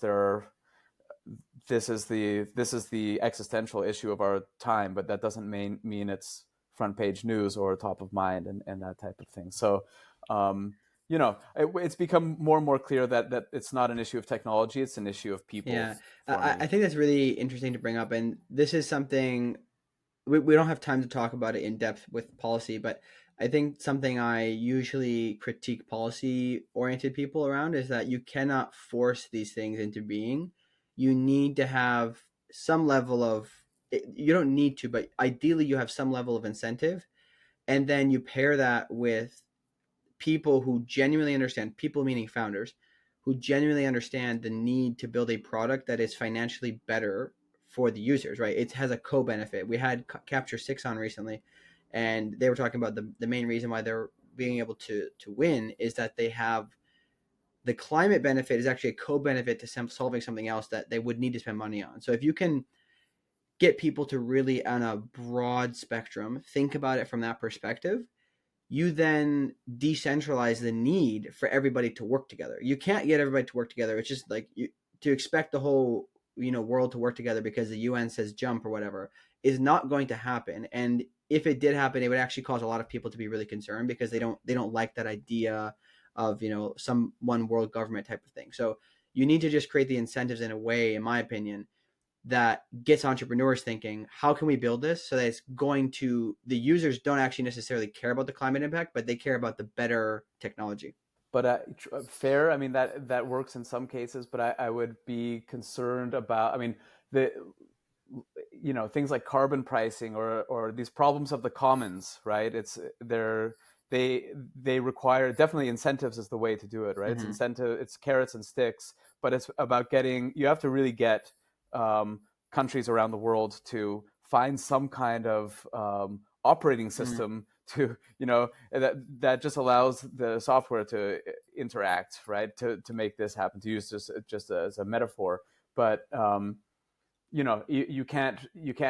this is the existential issue of our time, but that doesn't mean it's front page news or top of mind and that type of thing. So it's become more and more clear that it's not an issue of technology, it's an issue of people Yeah, for I me. think that's really interesting to bring up, and this is something we don't have time to talk about it in depth with policy, but I think something I usually critique policy oriented people around is that you cannot force these things into being. You need to have some level of, you don't need to, but ideally you have some level of incentive. And then you pair that with people who genuinely understand, people meaning founders, who genuinely understand the need to build a product that is financially better for the users, right? It has a co-benefit. We had Capture 6 on recently, and they were talking about the main reason why they're being able to win is that they have the climate benefit is actually a co-benefit to solving something else that they would need to spend money on. So if you can get people to really, on a broad spectrum, think about it from that perspective, you then decentralize the need for everybody to work together. You can't get everybody to work together. It's just like to expect the whole world to work together because the UN says jump or whatever is not going to happen. And if it did happen, it would actually cause a lot of people to be really concerned because they don't like that idea of some one world government type of thing. So you need to just create the incentives in a way, in my opinion, that gets entrepreneurs thinking, how can we build this so that it's going to, the users don't actually necessarily care about the climate impact, but they care about the better technology. But fair, I mean, that works in some cases, but I would be concerned about, I mean, the things like carbon pricing or these problems of the commons, right? They require, definitely incentives is the way to do it, right? Mm-hmm. It's carrots and sticks, but it's about you have to really get countries around the world to find some kind of operating Mm-hmm. system to that just allows the software to interact, right, to make this happen, to use just as a metaphor. But you can't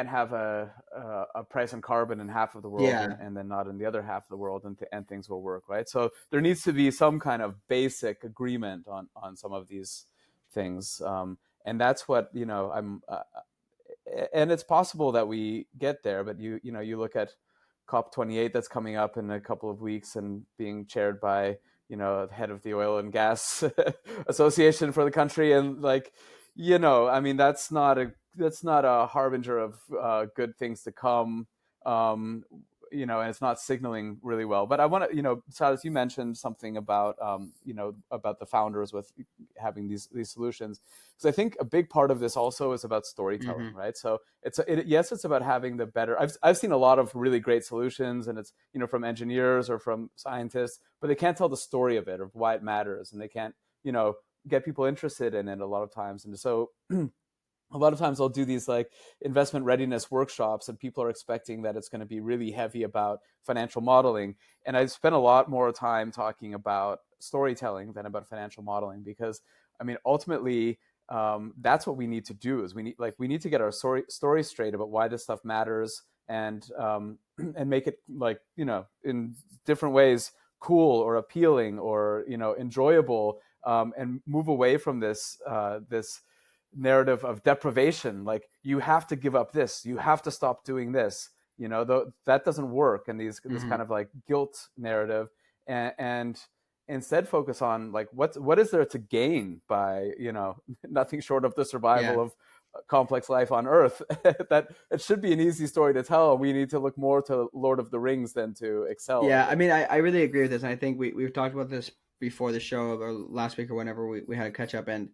have a price on carbon in half of the world Yeah. and then not in the other half of the world, and things will work, right? So there needs to be some kind of basic agreement on some of these things, and that's what I'm and it's possible that we get there, but you look at COP28 that's coming up in a couple of weeks and being chaired by the head of the oil and gas association for the country, and like I mean, that's not a harbinger of good things to come. and it's not signaling really well. But I want to, Silas, you mentioned something about, about the founders with having these solutions. Because I think a big part of this also is about storytelling, right? So yes, it's about having the better. I've seen a lot of really great solutions, and it's from engineers or from scientists, but they can't tell the story of it or why it matters, and they can't get people interested in it a lot of times. And so a lot of times I'll do these like investment readiness workshops, and people are expecting that it's going to be really heavy about financial modeling. And I spent a lot more time talking about storytelling than about financial modeling, because ultimately, that's what we need to do. Is we need to get our story straight about why this stuff matters, and make it in different ways cool or appealing or enjoyable, and move away from this narrative of deprivation. Like, you have to give up this, you have to stop doing this, that doesn't work. And this kind of like guilt narrative, and instead focus on like what is there to gain by nothing short of the survival of complex life on Earth. That it should be an easy story to tell. We need to look more to Lord of the Rings than to Excel. I really agree with this, and I think we've talked about this before the show, or last week, or whenever we had a catch up. And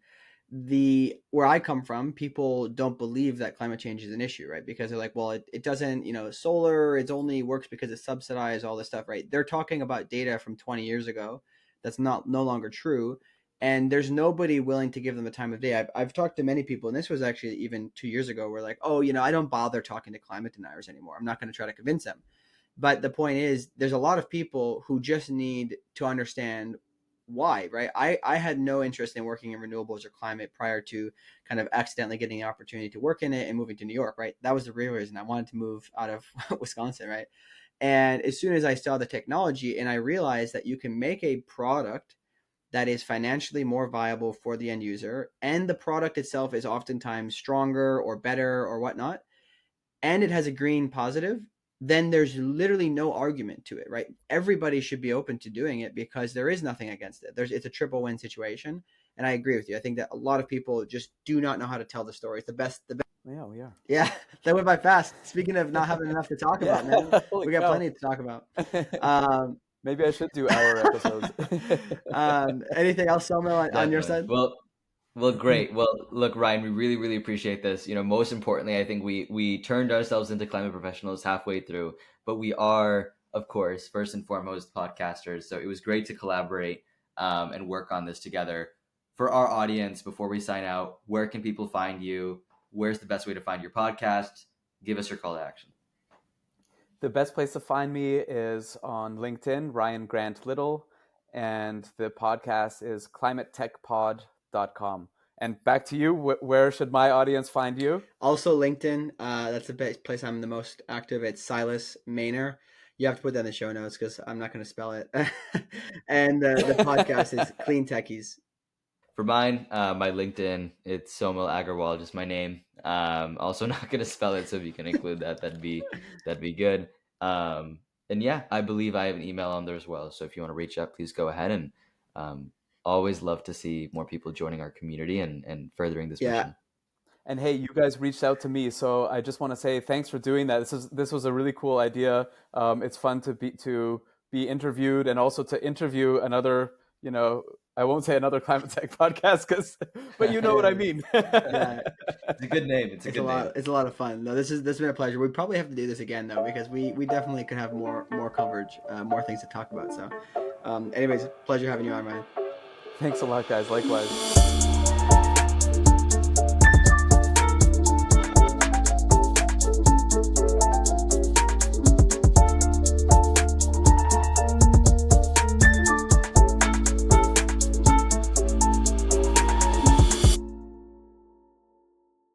where I come from, people don't believe that climate change is an issue, right? Because they're like, well, it doesn't, solar, it only works because it's subsidized, all this stuff, right? They're talking about data from 20 years ago that's no longer true, and there's nobody willing to give them the time of day. I've talked to many people, and this was actually even 2 years ago, where like, oh, I don't bother talking to climate deniers anymore. I'm not going to try to convince them. But the point is, there's a lot of people who just need to understand why, right? I had no interest in working in renewables or climate prior to kind of accidentally getting the opportunity to work in it and moving to New York, right? That was the real reason I wanted to move out of Wisconsin, right? And as soon as I saw the technology and I realized that you can make a product that is financially more viable for the end user, and the product itself is oftentimes stronger or better or whatnot, and it has a green positive, then there's literally no argument to it, right? Everybody should be open to doing it because there is nothing against it. It's a triple win situation. And I agree with you. I think that a lot of people just do not know how to tell the story. It's the best. Yeah, we are. Yeah, that went by fast. Speaking of not having enough to talk about, man, we got plenty to talk about. Maybe I should do hour episodes. Anything else, Somil, on your side? Well, great. Well, look, Ryan, we really, really appreciate this. Most importantly, I think we turned ourselves into climate professionals halfway through, but we are, of course, first and foremost podcasters. So it was great to collaborate and work on this together. For our audience, before we sign out, where can people find you? Where's the best way to find your podcast? Give us your call to action. The best place to find me is on LinkedIn, Ryan Grant Little, and the podcast is climatetechpod.com. And back to you. Where should my audience find you? Also LinkedIn. That's the place I'm the most active. It's Silas Maynor. You have to put that in the show notes because I'm not going to spell it. And the podcast is Clean Techies. For mine, my LinkedIn, it's Somil Agarwal, just my name. Also not going to spell it, so if you can include that, that'd be good. And yeah, I believe I have an email on there as well. So if you want to reach out, please go ahead. And always love to see more people joining our community and furthering this mission. And hey, you guys reached out to me, so I just want to say thanks for doing that. This was a really cool idea. It's fun to be interviewed, and also to interview another, I won't say another climate tech podcast, but you know what I mean. Yeah. It's a good name. It's a lot of fun. No, this has been a pleasure. We probably have to do this again though, because we definitely could have more coverage, more things to talk about. So, anyways, pleasure having you on, Ryan. Thanks a lot, guys. Likewise.